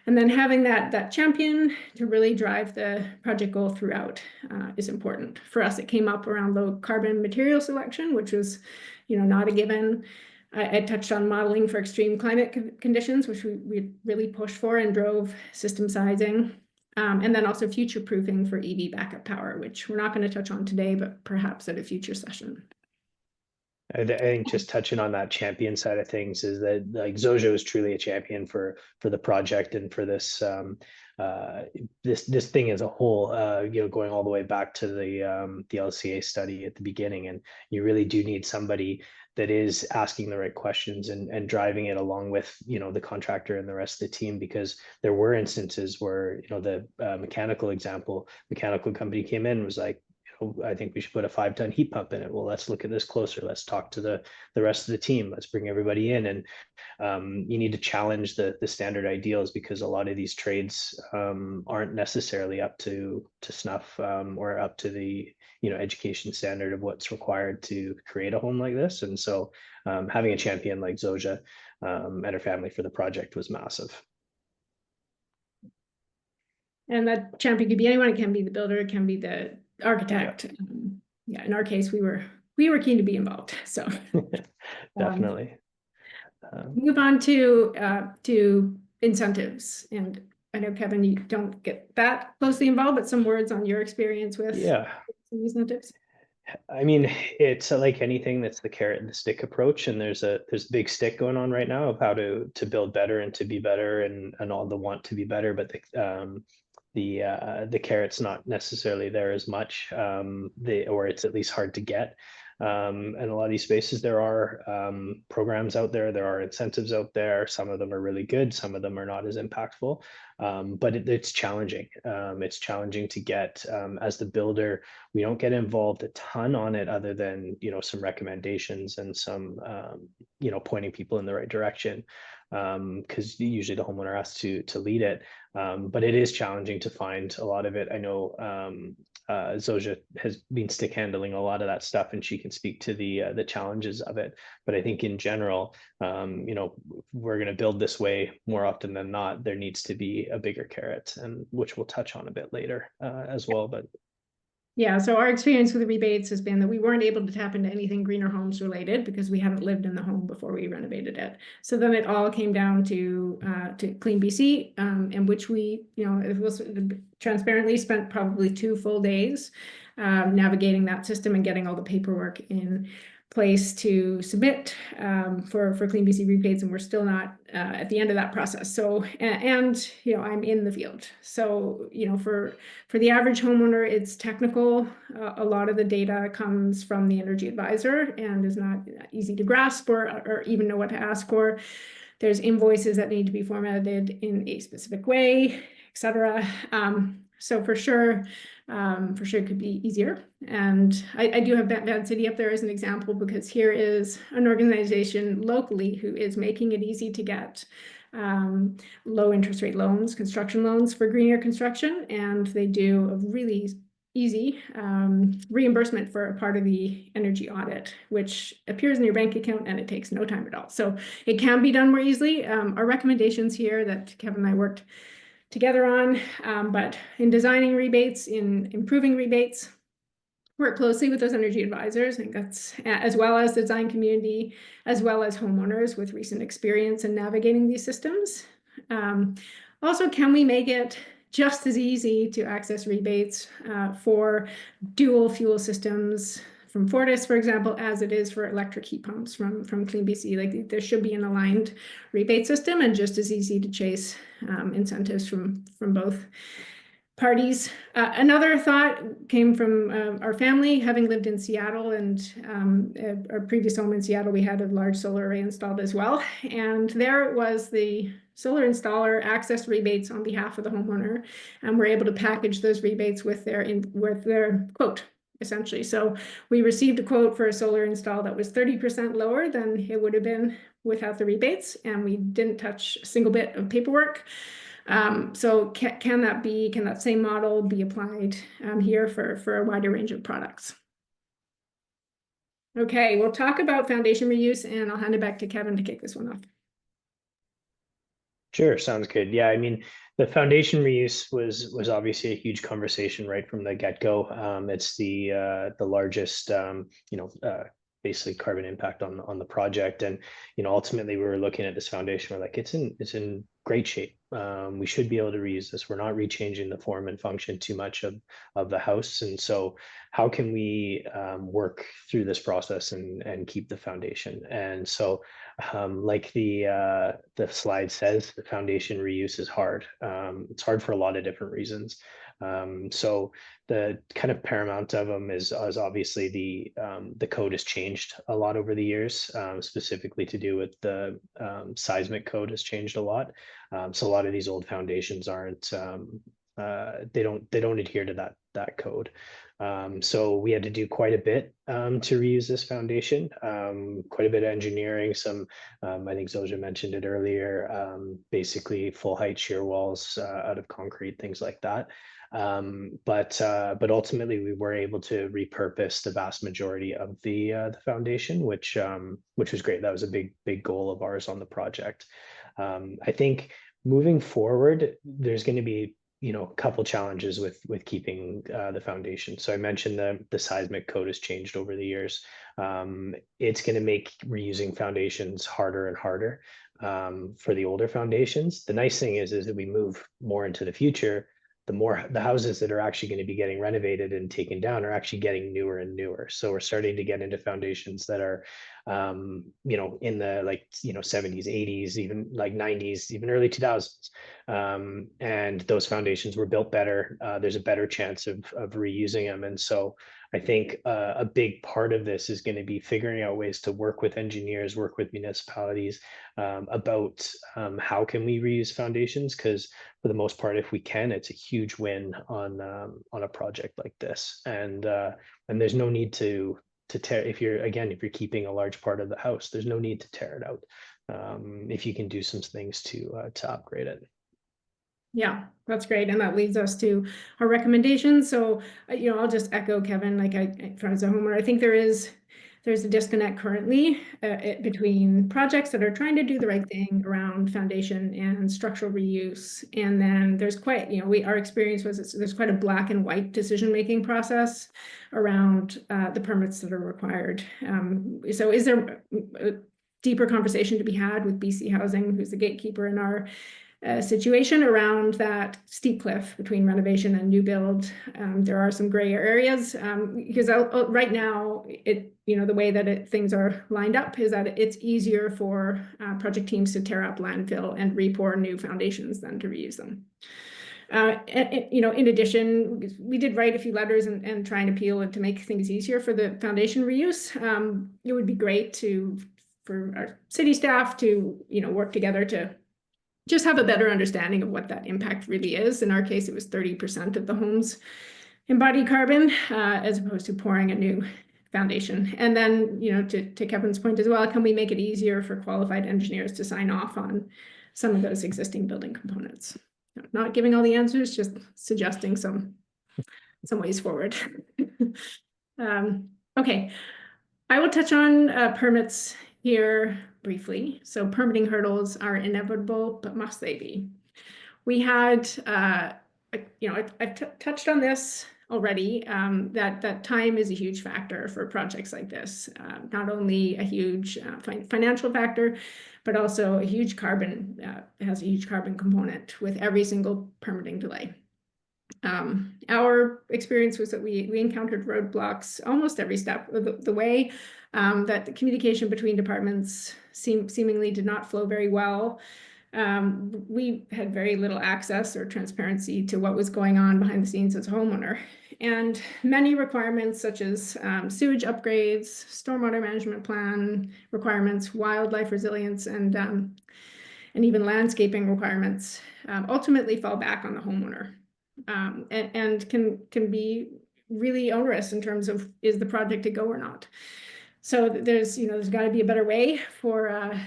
And then having that champion to really drive the project goal throughout is important. For us, it came up around low carbon material selection, which was, not a given. I touched on modeling for extreme climate conditions, which we really pushed for and drove system sizing. And then also future-proofing for EV backup power, which we're not going to touch on today, but perhaps at a future session. I think just touching on that champion side of things is that, like, Zojo is truly a champion for the project and for this this thing as a whole. Going all the way back to the LCA study at the beginning, and you really do need somebody that is asking the right questions and driving it along with the contractor and the rest of the team, because there were instances where the mechanical company came in and was like, I think we should put a 5-ton heat pump in it. Well, let's look at this closer. Let's talk to the rest of the team. Let's bring everybody in. And you need to challenge the standard ideals, because a lot of these trades aren't necessarily up to snuff or up to the education standard of what's required to create a home like this. And so having a champion like Zoja and her family for the project was massive. And that champion could be anyone. It can be the builder, it can be the architect. Yeah, in our case, we were keen to be involved. So definitely. Move on to incentives. And I know, Kevin, you don't get that closely involved, but some words on your experience with incentives. I mean, it's like anything, that's the carrot and the stick approach. And there's a big stick going on right now of how to build better and to be better and all the want to be better. But the carrot's not necessarily there as much, or it's at least hard to get. And a lot of these spaces, there are programs out there, there are incentives out there. Some of them are really good, some of them are not as impactful, but it's challenging. It's challenging to get. As the builder, we don't get involved a ton on it, other than some recommendations and some pointing people in the right direction, because usually the homeowner has to lead it. But it is challenging to find a lot of it. I know Zoja has been stick handling a lot of that stuff, and she can speak to the challenges of it. But I think in general, we're going to build this way more often than not. There needs to be a bigger carrot, and which we'll touch on a bit later as well. But yeah, so our experience with the rebates has been that we weren't able to tap into anything greener homes related because we hadn't lived in the home before we renovated it. So then it all came down to Clean BC, in which we, it was transparently spent probably 2 full days navigating that system and getting all the paperwork in place to submit for Clean BC rebates, and we're still not at the end of that process. So, and I'm in the field. So, for the average homeowner, it's technical. A lot of the data comes from the energy advisor and is not easy to grasp or even know what to ask for. There's invoices that need to be formatted in a specific way, etc. So for sure it could be easier. And I do have Van City up there as an example, because here is an organization locally who is making it easy to get low interest rate loans, construction loans for greener construction. And they do a really easy reimbursement for a part of the energy audit, which appears in your bank account, and it takes no time at all. So it can be done more easily. Our recommendations here that Kevin and I worked together on, but in designing rebates, in improving rebates, work closely with those energy advisors. I think that's, as well as the design community, as well as homeowners with recent experience in navigating these systems. Also, can we make it just as easy to access rebates for dual fuel systems from Fortis, for example, as it is for electric heat pumps from Clean BC? Like, there should be an aligned rebate system, and just as easy to chase incentives from both parties. Another thought came from our family, having lived in Seattle, and our previous home in Seattle, we had a large solar array installed as well. And there was the solar installer access rebates on behalf of the homeowner, and we're able to package those rebates with their quote, essentially. So we received a quote for a solar install that was 30% lower than it would have been without the rebates, and we didn't touch a single bit of paperwork. So can that same model be applied here for a wider range of products? Okay, we'll talk about foundation reuse, and I'll hand it back to Kevin to kick this one off. Sure, sounds good. Yeah, I mean, the foundation reuse was obviously a huge conversation right from the get-go. It's the largest, basically carbon impact on the project, and ultimately we were looking at this foundation. We're like, it's in great shape. We should be able to reuse this. We're not rechanging the form and function too much of the house, and so how can we work through this process and keep the foundation? And so, like the slide says, the foundation reuse is hard. It's hard for a lot of different reasons. So the kind of paramount of them is obviously the code has changed a lot over the years, specifically to do with the seismic code has changed a lot. So a lot of these old foundations aren't they don't adhere to that that code. So we had to do quite a bit to reuse this foundation, quite a bit of engineering, some, I think Zoja mentioned it earlier, basically full height shear walls out of concrete, things like that. But ultimately we were able to repurpose the vast majority of the foundation, which was great. That was a big goal of ours on the project. I think moving forward, there's going to be a couple challenges with keeping the foundation. So I mentioned the seismic code has changed over the years. It's going to make reusing foundations harder and harder for the older foundations. The nice thing is that we move more into the future, the houses that are actually going to be getting renovated and taken down are actually getting newer and newer. So we're starting to get into foundations that are, in the 70s, 80s, even like 90s, even early 2000s. And those foundations were built better. There's a better chance of reusing them. And so I think a big part of this is going to be figuring out ways to work with engineers, work with municipalities about how can we reuse foundations, because for the most part, if we can, it's a huge win on a project like this. And there's no need to tear, if you're keeping a large part of the house, there's no need to tear it out if you can do some things to upgrade it. Yeah, that's great. And that leads us to our recommendations. So, I'll just echo Kevin, like as a homeowner, I think there's a disconnect currently between projects that are trying to do the right thing around foundation and structural reuse. And then there's quite, our experience was there's quite a black and white decision-making process around the permits that are required. So is there a deeper conversation to be had with BC Housing, who's the gatekeeper in our situation around that steep cliff between renovation and new build? There are some gray areas because right now the way that things are lined up is that it's easier for project teams to tear up landfill and re-pour new foundations than to reuse them. In addition, we did write a few letters and try and appeal to make things easier for the foundation reuse. It would be great for our city staff to work together to just have a better understanding of what that impact really is. In our case, it was 30% of the homes embody carbon as opposed to pouring a new foundation. And then, to Kevin's point as well, can we make it easier for qualified engineers to sign off on some of those existing building components? Not giving all the answers, just suggesting some ways forward. Okay, I will touch on permits here briefly. So permitting hurdles are inevitable, but must they be? We had, I've touched on this already, that time is a huge factor for projects like this. Not only a huge financial factor, but also a huge carbon, has a huge carbon component with every single permitting delay. Our experience was that we encountered roadblocks almost every step of the way, that the communication between departments seemingly did not flow very well. We had very little access or transparency to what was going on behind the scenes as a homeowner. And many requirements such as sewage upgrades, stormwater management plan requirements, wildlife resilience, and even landscaping requirements ultimately fall back on the homeowner. And can be really onerous in terms of, is the project a go or not? So there's got to be a better way for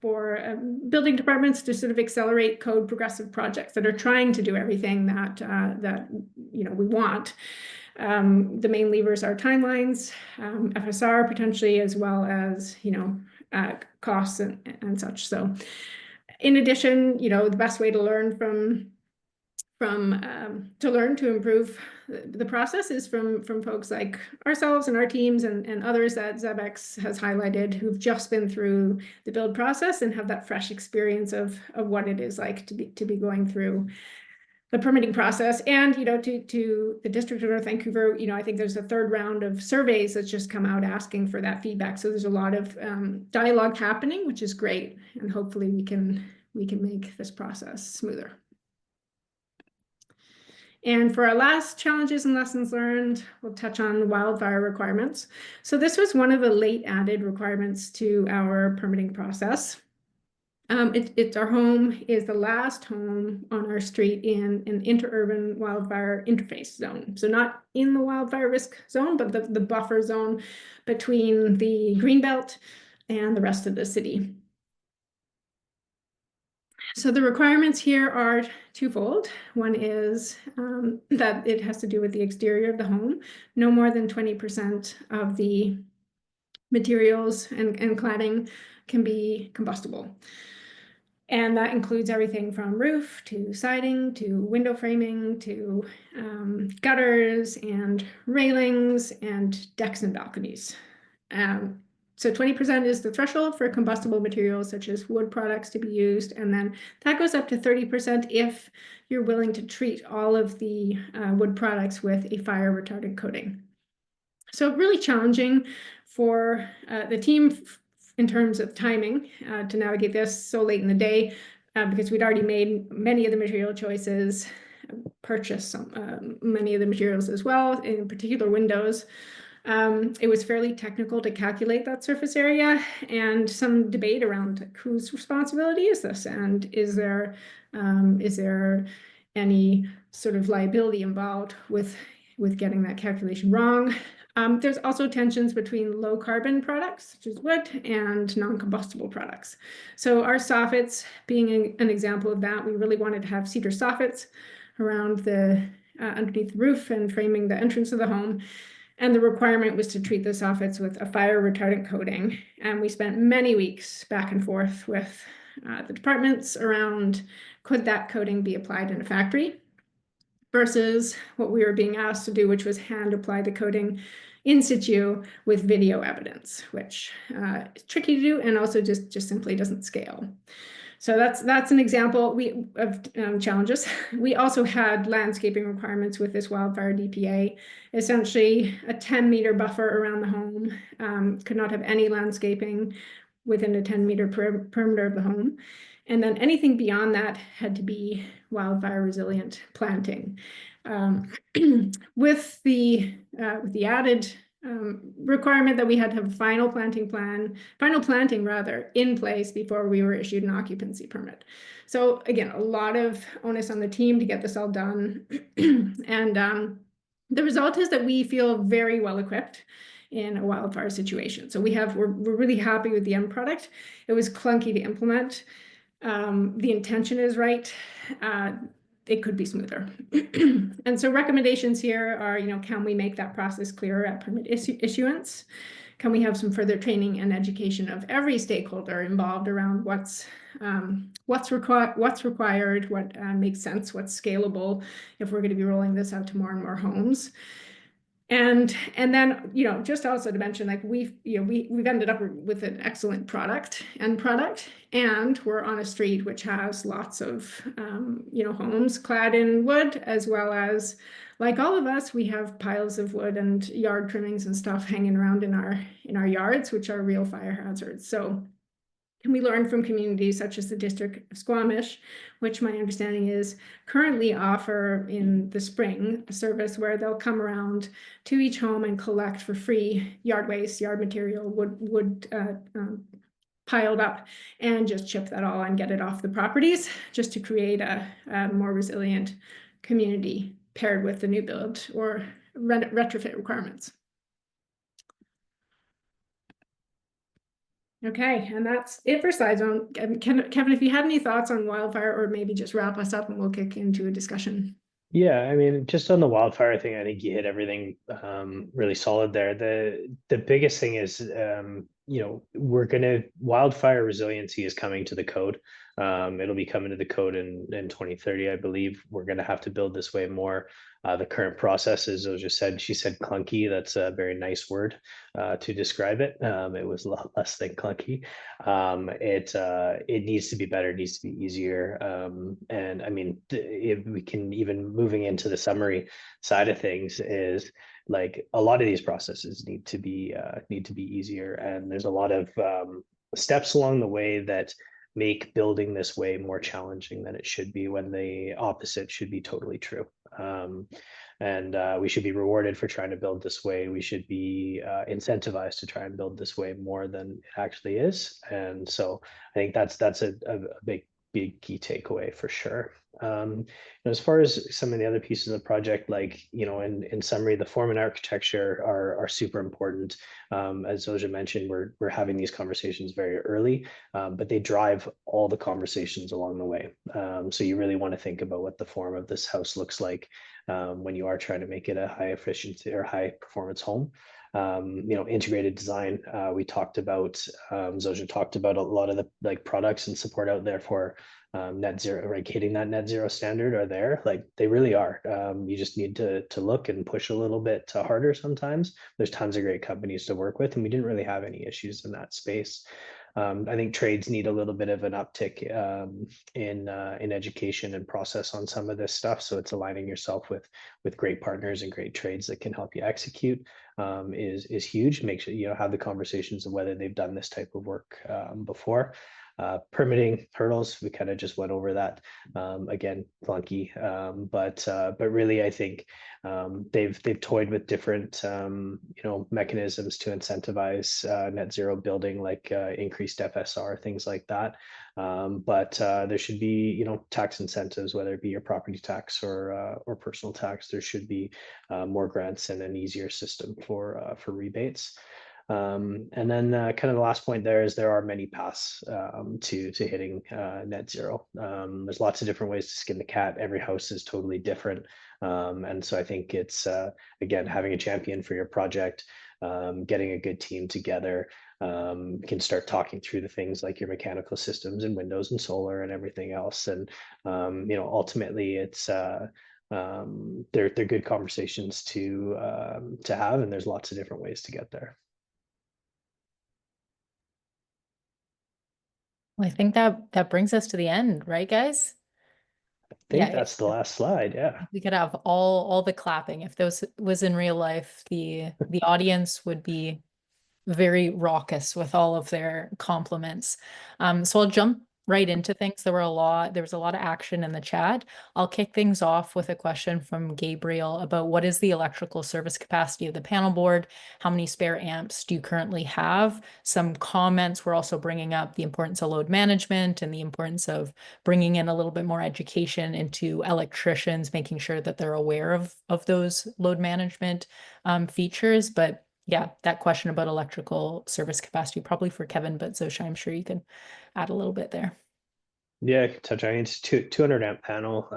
building departments to sort of accelerate code progressive projects that are trying to do everything that we want. The main levers are timelines, FSR potentially, as well as costs and such. So in addition, the best way to learn to improve the process is from folks like ourselves and our teams and others that ZEBx has highlighted, who've just been through the build process and have that fresh experience of what it is like to be going through the permitting process. And to the District of North Vancouver, I think there's a third round of surveys that's just come out asking for that feedback. So there's a lot of dialogue happening, which is great, and hopefully we can make this process smoother. And for our last challenges and lessons learned, we'll touch on wildfire requirements. So this was one of the late added requirements to our permitting process. Our home is the last home on our street in an interurban wildfire interface zone. So not in the wildfire risk zone, but the buffer zone between the greenbelt and the rest of the city. So the requirements here are twofold. One is that it has to do with the exterior of the home. No more than 20% of the materials and cladding can be combustible. And that includes everything from roof to siding to window framing to gutters and railings and decks and balconies. So 20% is the threshold for combustible materials such as wood products to be used. And then that goes up to 30% if you're willing to treat all of the wood products with a fire retardant coating. So really challenging for the team in terms of timing to navigate this so late in the day because we'd already made many of the material choices, purchased many of the materials as well, in particular windows. It was fairly technical to calculate that surface area and some debate around whose responsibility is this and is there any sort of liability involved with getting that calculation wrong. There's also tensions between low carbon products, such as wood, and non-combustible products. So our soffits being an example of that, we really wanted to have cedar soffits around the underneath the roof and framing the entrance of the home. And the requirement was to treat the soffits with a fire retardant coating. And we spent many weeks back and forth with the departments around could that coating be applied in a factory versus what we were being asked to do, which was hand apply the coating in situ with video evidence, which is tricky to do and also just simply doesn't scale. So that's an example of challenges. We also had landscaping requirements with this wildfire DPA, essentially a 10-meter buffer around the home, could not have any landscaping within a 10-meter perimeter of the home. And then anything beyond that had to be wildfire resilient planting. With the added requirement that we had to have a final planting in place before we were issued an occupancy permit. So again, a lot of onus on the team to get this all done. And the result is that we feel very well equipped in a wildfire situation. So we're really happy with the end product. It was clunky to implement. The intention is right. It could be smoother. And so recommendations here are, can we make that process clearer at permit issuance? Can we have some further training and education of every stakeholder involved around what's required, what makes sense, what's scalable if we're going to be rolling this out to more and more homes? And then, just also to mention, like we've ended up with an excellent product, and we're on a street which has lots of, homes clad in wood, as well as, like all of us, we have piles of wood and yard trimmings and stuff hanging around in our yards, which are real fire hazards. So can we learn from communities such as the District of Squamish, which my understanding is currently offer in the spring a service where they'll come around to each home and collect for free yard waste, yard material, wood piled up, and just chip that all and get it off the properties, just to create a more resilient community paired with the new build or retrofit requirements. Okay, and that's it for Side Zone. Kevin, if you had any thoughts on wildfire, or maybe just wrap us up and we'll kick into a discussion. Yeah, I mean, just on the wildfire thing, I think you hit everything really solid there. The biggest thing is, wildfire resiliency is coming to the code. It'll be coming to the code in 2030, I believe. We're going to have to build this way more. The current process is, as she said clunky. That's a very nice word to describe it. It was a lot less than clunky. It needs to be better, it needs to be easier. And I mean, if we can, even moving into the summary side of things, is like a lot of these processes need to be easier, and there's a lot of steps along the way that make building this way more challenging than it should be, when the opposite should be totally true. And we should be rewarded for trying to build this way. We should be incentivized to try and build this way more than it actually is. And so I think that's a big key takeaway for sure. As far as some of the other pieces of the project, like, in summary, the form and architecture are super important. As Zoja mentioned, we're having these conversations very early, but they drive all the conversations along the way. So you really want to think about what the form of this house looks like when you are trying to make it a high efficiency or high performance home. Integrated design, we talked about, Zoja talked about a lot of the products and support out there for net zero, like hitting that net zero standard are there. Like, they really are. You just need to look and push a little bit harder sometimes. There's tons of great companies to work with, and we didn't really have any issues in that space. I think trades need a little bit of an uptick in education and process on some of this stuff. So it's aligning yourself with great partners and great trades that can help you execute is huge. Make sure you have the conversations of whether they've done this type of work before. Permitting hurdles, we kind of just went over that. Again, clunky, but really, I think they've toyed with different mechanisms to incentivize net zero building, like increased FSR, things like that. But there should be tax incentives, whether it be your property tax or personal tax. There should be more grants and an easier system for rebates. And then kind of the last point there is there are many paths to hitting net zero. There's lots of different ways to skin the cat. Every house is totally different. And so I think it's, again, having a champion for your project, getting a good team together, can start talking through the things like your mechanical systems and windows and solar and everything else. And, ultimately it's, they're good conversations to have, and there's lots of different ways to get there. Well, I think that brings us to the end, right, guys? I think Yeah, that's the last slide. Yeah. we could have all the clapping. If those was in real life, the audience would be very raucous with all of their compliments. So I'll jump right into things. There was a lot of action in the chat. I'll kick things off with a question from Gabriel about what is the electrical service capacity of the panel board? How many spare amps do you currently have? Some comments were also bringing up the importance of load management and the importance of bringing in a little bit more education into electricians, making sure that they're aware of those load management features. But yeah, that question about electrical service capacity, probably for Kevin, but Zosha, I'm sure you can add a little bit there. Yeah, I can touch on it. It's 200 amp panel.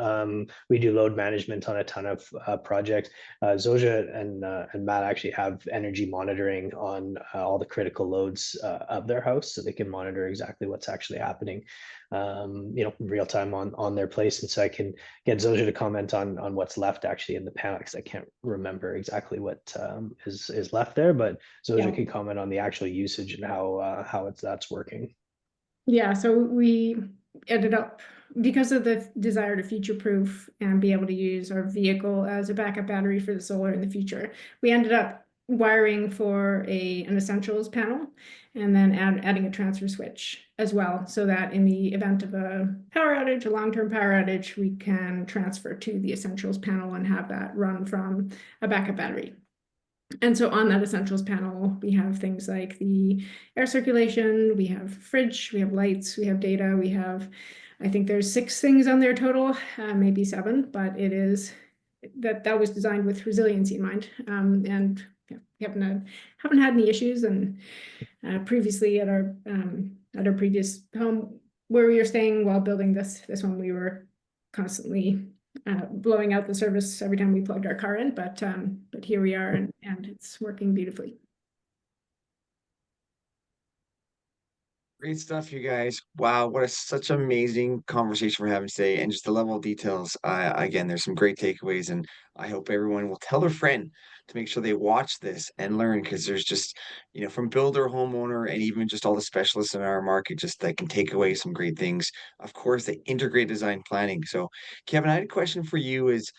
We do load management on a ton of projects. Zoja and Matt actually have energy monitoring on all the critical loads of their house, so they can monitor exactly what's actually happening, real time on their place. And so I can get Zoja to comment on what's left actually in the panel, because I can't remember exactly what is left there, but Zoja can comment on the actual usage and how that's working. Yeah, so we ended up, because of the desire to future-proof and be able to use our vehicle as a backup battery for the solar in the future, we ended up wiring for an essentials panel, and then adding a transfer switch as well, so that in the event of a power outage, a long-term power outage, we can transfer to the essentials panel and have that run from a backup battery. And so on that essentials panel, we have things like the air circulation, we have fridge, we have lights, we have data, we have, I think there's 6 things on there total, maybe 7, but it is that was designed with resiliency in mind. And yeah, we haven't had any issues. And previously at our previous home where we were staying while building this one, we were constantly blowing out the service every time we plugged our car in, but here we are, and it's working beautifully. Great stuff, you guys. Wow, such amazing conversation we're having today, and just the level of details. Again, there's some great takeaways, and I hope everyone will tell their friend to make sure they watch this and learn, because there's just, from builder, homeowner, and even just all the specialists in our market, just that can take away some great things. Of course, the integrated design planning. So, Kevin, I had a question for you is,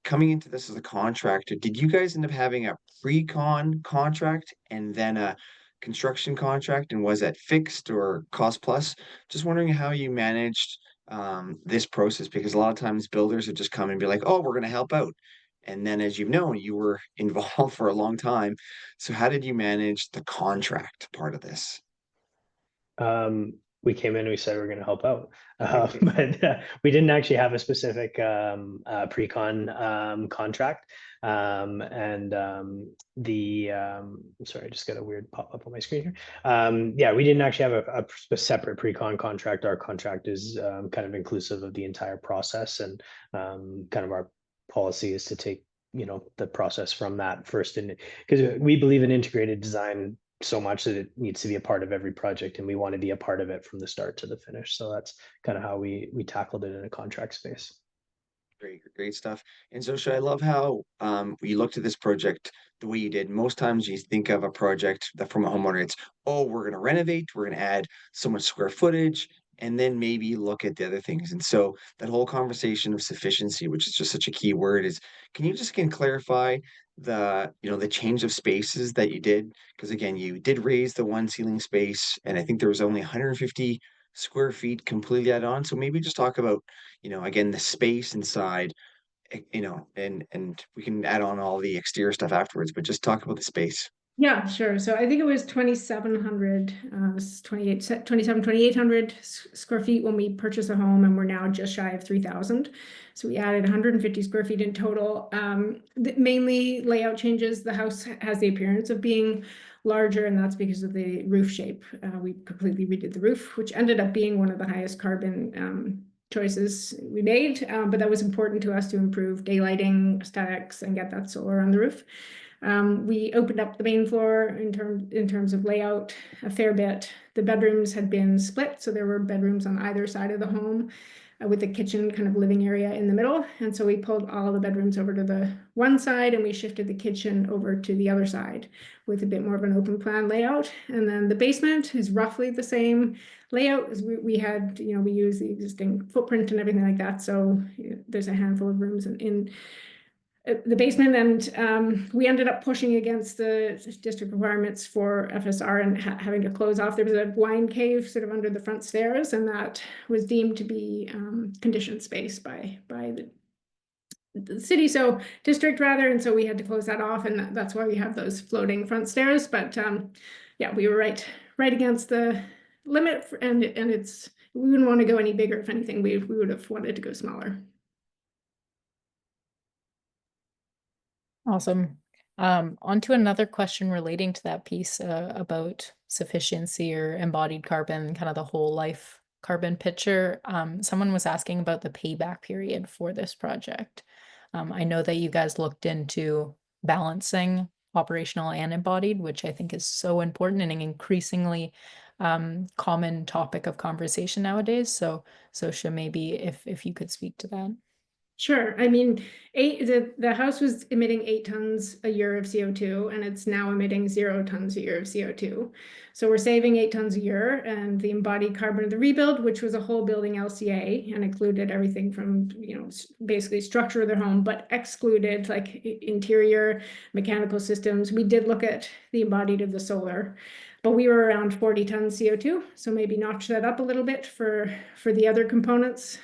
coming into this as a contractor, did you guys end up having a pre-con contract and then a construction contract, and was that fixed or cost plus? Just wondering how you managed this process, because a lot of times builders would just come and be like, oh, we're going to help out. And then, as you've known, you were involved for a long time. So how did you manage the contract part of this? We came in and we said we're going to help out, but we didn't actually have a specific pre-con contract. Sorry, I just got a weird pop-up on my screen here. Yeah, we didn't actually have a separate pre-con contract. Our contract is kind of inclusive of the entire process, and kind of our policy is to take, you know, the process from that first, and because we believe in integrated design so much that it needs to be a part of every project, and we want to be a part of it from the start to the finish. So that's kind of how we tackled it in a contract space. Great stuff. And so, I love how you looked at this project the way you did. Most times you think of a project that from a homeowner, it's, oh, we're going to renovate, we're going to add so much square footage, and then maybe look at the other things. And so that whole conversation of sufficiency, which is just such a key word, is, can you just clarify the, you know, the change of spaces that you did? Because again, you did raise the one ceiling space, and I think there was only 150 square feet completely add on. So maybe just talk about, you know, again, the space inside, you know, and we can add on all the exterior stuff afterwards, but just talk about the space. Yeah, sure. So I think it was 2,700, 2,800 square feet when we purchased a home, and we're now just shy of 3,000. So we added 150 square feet in total. Mainly layout changes. The house has the appearance of being larger, and that's because of the roof shape. We completely redid the roof, which ended up being one of the highest carbon choices we made, but that was important to us to improve daylighting, aesthetics, and get that solar on the roof. We opened up the main floor in terms of layout a fair bit. The bedrooms had been split, so there were bedrooms on either side of the home, with the kitchen kind of living area in the middle. And so we pulled all of the bedrooms over to the one side, and we shifted the kitchen over to the other side with a bit more of an open plan layout. And then the basement is roughly the same layout as we had, you know, we use the existing footprint and everything like that. So there's a handful of rooms in the basement, and we ended up pushing against the district requirements for FSR and having to close off. There was a wine cave sort of under the front stairs, and that was deemed to be conditioned space by the city, so district rather, and so we had to close that off, and that's why we have those floating front stairs. But yeah, we were right against the limit, and it's, we wouldn't want to go any bigger. If anything, we would have wanted to go smaller. Awesome. On to another question relating to that piece about sufficiency or embodied carbon, kind of the whole life carbon picture. Someone was asking about the payback period for this project. I know that you guys looked into balancing operational and embodied, which I think is so important and an increasingly common topic of conversation nowadays. So Sosha, maybe if you could speak to that. Sure. I mean, the house was emitting 8 tons a year of CO2, and it's now emitting 0 tons a year of CO2. So we're saving 8 tons a year, and the embodied carbon of the rebuild, which was a whole building LCA and included everything from, you know, basically structure of the home, but excluded like interior mechanical systems. We did look at the embodied of the solar, but we were around 40 tons CO2, so maybe notch that up a little bit for the other components.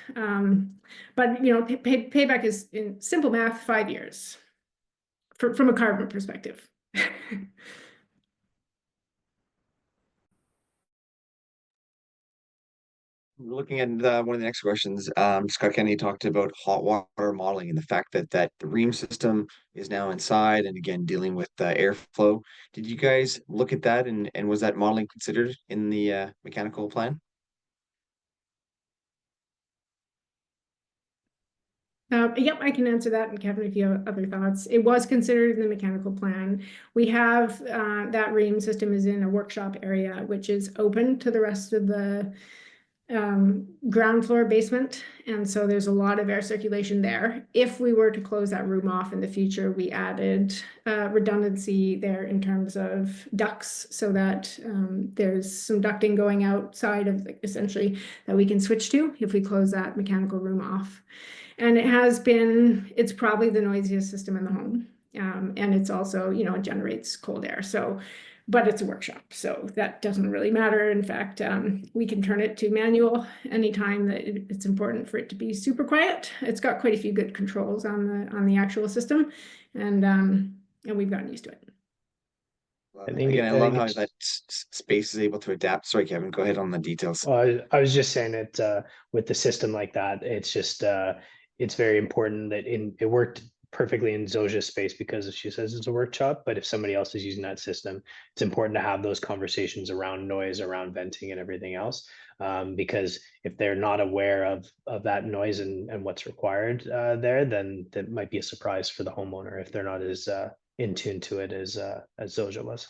But you know, payback is, in simple math, 5 years from a carbon perspective. Looking at one of the next questions, Scott Kennedy talked about hot water modeling and the fact that the ream system is now inside, and again dealing with airflow. Did you guys look at that, and was that modeling considered in the mechanical plan? Yep, I can answer that, and Kevin, if you have other thoughts. It was considered in the mechanical plan. We have that ream system is in a workshop area, which is open to the rest of the ground floor basement, and so there's a lot of air circulation there. If we were to close that room off in the future, we added redundancy there in terms of ducts, so that there's some ducting going outside of essentially that we can switch to if we close that mechanical room off. And it's probably the noisiest system in the home. And it's also, you know, it generates cold air. So but it's a workshop, so that doesn't really matter. In fact, we can turn it to manual anytime that it's important for it to be super quiet. It's got quite a few good controls on the actual system, and we've gotten used to it. Again, I love how that space is able to adapt. Sorry, Kevin, go ahead on the details. I was just saying that with the system like that, it's just it's very important that it worked perfectly in Zosia's space because she says it's a workshop. But if somebody else is using that system, it's important to have those conversations around noise, around venting, and everything else. Because if they're not aware of that noise and what's required there, then that might be a surprise for the homeowner if they're not as in tune to it as Zosia was.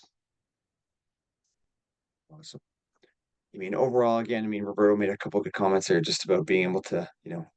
Awesome. I mean, overall, again, I mean, Roberto made a couple of good comments there just about being able to,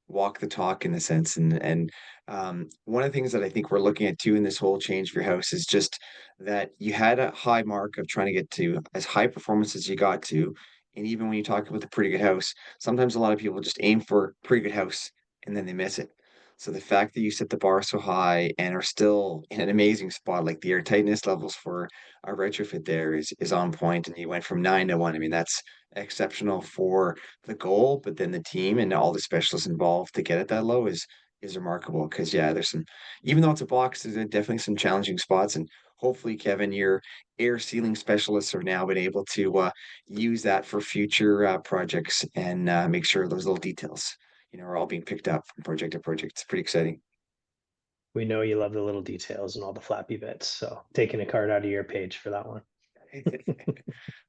walk the talk in a sense. And one of the things that I think we're looking at too in this whole change for your house is just that you had a high mark of trying to get to as high performance as you got to. And even when you talk about the pretty good house, sometimes a lot of people just aim for pretty good house and then they miss it. So the fact that you set the bar so high and are still in an amazing spot, like the air tightness levels for our retrofit there is on point, and you went from 9 to 1. I mean, that's exceptional for the goal, but then the team and all the specialists involved to get it that low is remarkable. Because there's some, even though it's a box, there's definitely some challenging spots, and hopefully, Kevin, your air sealing specialists have now been able to use that for future projects and make sure those little details, are all being picked up from project to project. It's pretty exciting. We know you love the little details and all the flappy bits, so taking a card out of your page for that one.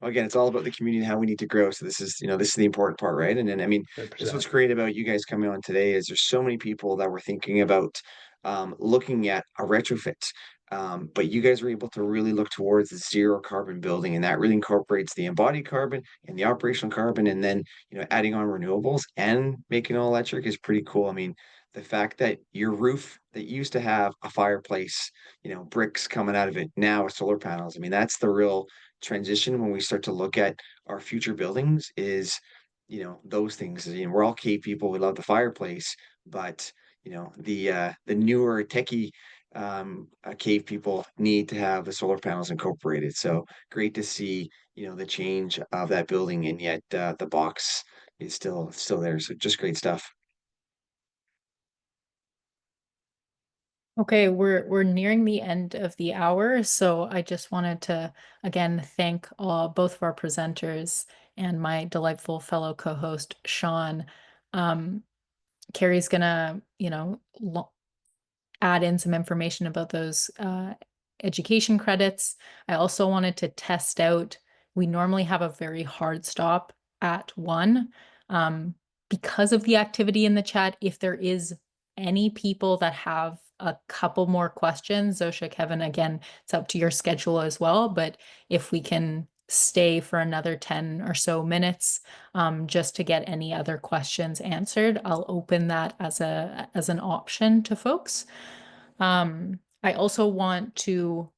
Well, again, it's all about the community and how we need to grow. So this is the important part, right? And then, I mean, 100%. just what's great about you guys coming on today is there's so many people that were thinking about looking at a retrofit. But you guys were able to really look towards the zero carbon building, and that really incorporates the embodied carbon and the operational carbon, and then adding on renewables and making all electric is pretty cool. I mean, the fact that your roof that used to have a fireplace, bricks coming out of it, now with solar panels. I mean, that's the real transition when we start to look at our future buildings is, those things. We're all cave people. We love the fireplace, but the newer techie cave people need to have the solar panels incorporated. So great to see, the change of that building, and yet the box is still there. So just great stuff. Okay, we're nearing the end of the hour, so I just wanted to again thank both of our presenters and my delightful fellow co-host Sean. Carrie's gonna, add in some information about those education credits. I also wanted to test out. We normally have a very hard stop at 1. Because of the activity in the chat, if there is any people that have a couple more questions, Zosia, Kevin, again, it's up to your schedule as well, but if we can stay for another 10 or so minutes just to get any other questions answered, I'll open that as an option to folks. I also want to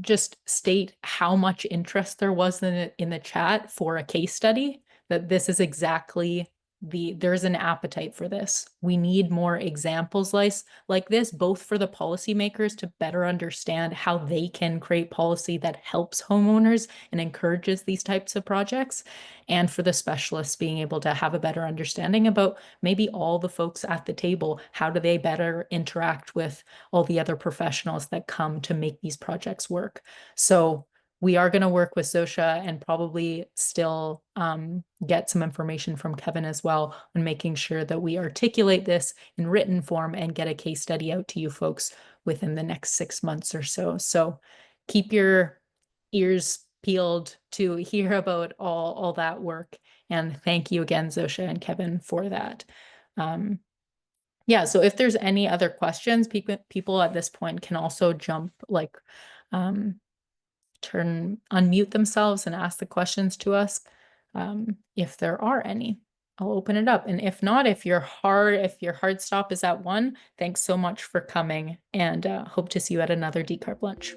just state how much interest there was in the chat for a case study, that this is exactly there's an appetite for this. We need more examples like this, both for the policymakers to better understand how they can create policy that helps homeowners and encourages these types of projects, and for the specialists being able to have a better understanding about maybe all the folks at the table. How do they better interact with all the other professionals that come to make these projects work? So we are going to work with Zosia and probably still get some information from Kevin as well on making sure that we articulate this in written form and get a case study out to you folks within the next 6 months or so. So keep your ears peeled to hear about all that work. And thank you again, Zosia and Kevin, for that. Yeah, so if there's any other questions, people at this point can also jump, unmute themselves and ask the questions to us if there are any. I'll open it up, and if not, if your hard stop is at 1, thanks so much for coming, and hope to see you at another Decarb lunch.